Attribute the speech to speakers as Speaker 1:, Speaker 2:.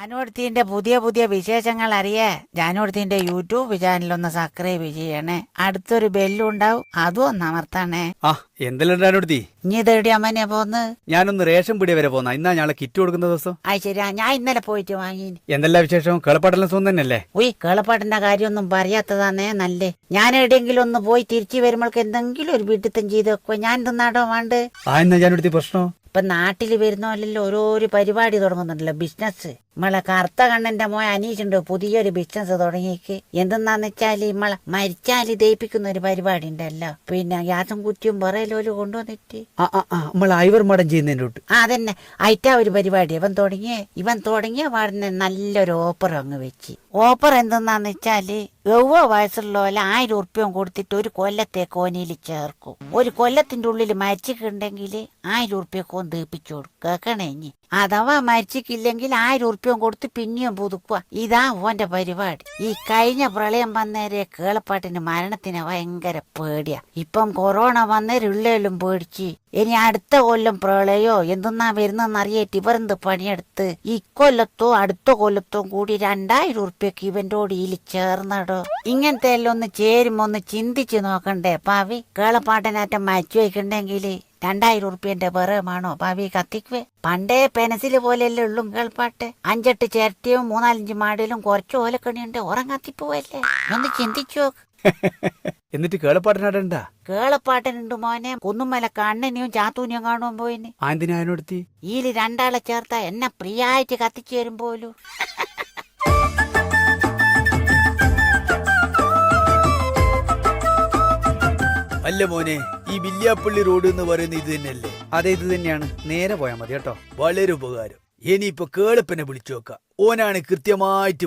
Speaker 1: ജാനുവടുത്തിന്റെ പുതിയ പുതിയ വിശേഷങ്ങൾ അറിയേ ജാനുവടുത്തിന്റെ യൂട്യൂബ് ചാനലൊന്ന് സബ്സ്ക്രൈബ് ചെയ്യണേ. അടുത്തൊരു ബെല്ലുണ്ടാവും, അതും ഒന്ന് അമർത്താണേ.
Speaker 2: ആ എന്തെല്ലാം ജാനുവടുത്തി?
Speaker 1: ഇനി ഇതെവിടെ അമ്മനെ പോന്ന്?
Speaker 2: ഞാനൊന്ന് റേഷൻ പിടി വരെ പോന്ന. ഇന്നാ ഞാളെ കിറ്റ് കൊടുക്കുന്ന ദിവസം.
Speaker 1: ആ ശരിയാ, ഞാൻ ഇന്നലെ പോയിട്ട് വാങ്ങി.
Speaker 2: എന്തെല്ലാം വിശേഷം? കേളപ്പാടെല്ലാം സുഖം തന്നെയല്ലേ?
Speaker 1: ഉയ് കേളപ്പാട്ടിന്റെ കാര്യമൊന്നും പറയാത്തതാന്നേ നല്ലേ. ഞാൻ എവിടെയെങ്കിലും ഒന്ന് പോയി തിരിച്ചു വരുമ്പോൾക്ക് എന്തെങ്കിലും ഒരു വീട്ടിത്തം ചെയ്ത് വെക്കോ. ഞാൻ തിന്നാടോ വേണ്ട.
Speaker 2: ആ എന്നാ ജാനുവടുത്തി പ്രശ്നം?
Speaker 1: ഇപ്പൊ നാട്ടില് വരുന്നല്ലോ ഓരോരോ പരിപാടി തുടങ്ങുന്നുണ്ടല്ലോ, ബിസിനസ്. നമ്മളെ കറുത്ത കണ്ണന്റെ മോൻ അനീഷുണ്ട് പുതിയൊരു ബിസിനസ് തുടങ്ങിയേക്ക്. എന്തെന്നാന്ന് വെച്ചാല് നമ്മളെ മരിച്ചാല് ദയിപ്പിക്കുന്ന ഒരു പരിപാടി ഉണ്ടല്ലോ, പിന്നെ ഗ്യാസും കുറ്റിയും പറയലോല് കൊണ്ടുവന്നിട്ട്
Speaker 2: നമ്മൾ ഐവർ മടം ചെയ്യുന്നതിന്റെ
Speaker 1: അതന്നെ അയറ്റാ ഒരു പരിപാടി ഇവൻ തുടങ്ങിയ പാടുന്ന നല്ലൊരു ഓഫർ അങ്ങ് വെച്ച്. ഓഫർ എന്തെന്നാന്ന് വെച്ചാല് 70 വയസ്സുള്ളോലെ 1000 ഉറുപ്പ്യം കൊടുത്തിട്ട് ഒരു കൊല്ലത്തേക്ക് ഓനിയിൽ ചേർക്കും. ഒരു കൊല്ലത്തിന്റെ ഉള്ളിൽ മരിച്ചിട്ടുണ്ടെങ്കിൽ 1000 ഉറുപ്പ്യക്കോൻ ദീപിച്ചു കൊടുക്കും. കേക്കണേ ഇനി അഥവാ മരിച്ചിട്ടില്ലെങ്കിൽ 1000 ഉറുപ്പ്യം കൊടുത്ത് പിന്നെയും പുതുക്കുക. ഇതാ ഓന്റെ പരിപാടി. ഈ കഴിഞ്ഞ പ്രളയം വന്നേരെ കേളപ്പാട്ടിന് മരണത്തിന് ഭയങ്കര പേടിയാ. ഇപ്പം കൊറോണ വന്നേരുള്ളേലും പേടിച്ച്. ഇനി അടുത്ത കൊല്ലം പ്രളയോ എന്തെന്നാ വരുന്നെന്നറിയേറ്റ് ഇവരെന്ത് പണിയെടുത്ത് ഇക്കൊല്ലത്തോ അടുത്ത കൊല്ലത്തോ കൂടി 2000 ഉറുപ്പ്യക്ക് ഇവന്റെ ഓടിയിൽ ചേർന്നടോ. ഇങ്ങനത്തെ എല്ലാം ഒന്ന് ചേരുമ്പോ ഒന്ന് ചിന്തിച്ചു നോക്കണ്ടേ പാവി? കേളപ്പാട്ടനാറ്റം മരിച്ചു വയ്ക്കണ്ടെങ്കിൽ 2000 ഉറുപ്പ്യന്റെ വിറമാണോ ഭാവി കത്തിക്കുവേ? പണ്ടേ പെനസില് പോലെയല്ലേ ഉള്ളു കേൾപ്പാട്ട്. 5-8 ചിരട്ടിയും 3-4 മാടിലും കുറച്ച് ഓലക്കണിയുണ്ട്, ഉറങ്ങത്തിപ്പോവല്ലേ? ഒന്ന് ചിന്തിച്ചു നോക്ക്.
Speaker 2: എന്നിട്ട് കേളപ്പാട്ടനാടണ്ട?
Speaker 1: കേളപ്പാട്ടനുണ്ട് മോനെ. കുന്നുമല കണ്ണനെയും ചാത്തൂനെയും കാണുവാൻ പോയിന്.
Speaker 2: ആന്തിനാനോടുത്തി
Speaker 1: ഈല് 2 ആളെ ചേർത്താ എന്നെ പ്രിയായിട്ട് കത്തിച്ചു തരും പോലും.
Speaker 3: അല്ല മോനെ, ഈ വില്യാപ്പള്ളി റോഡ് എന്ന് പറയുന്നത് ഇത് തന്നെയല്ലേ?
Speaker 2: അതെ ഇത് തന്നെയാണ്. നേരെ പോയാൽ മതി കേട്ടോ.
Speaker 3: വളരെ ഉപകാരം. ഇനിയിപ്പോ കേളപ്പനെ വിളിച്ചു നോക്കാം. ഓനാണ് കൃത്യമായിട്ട്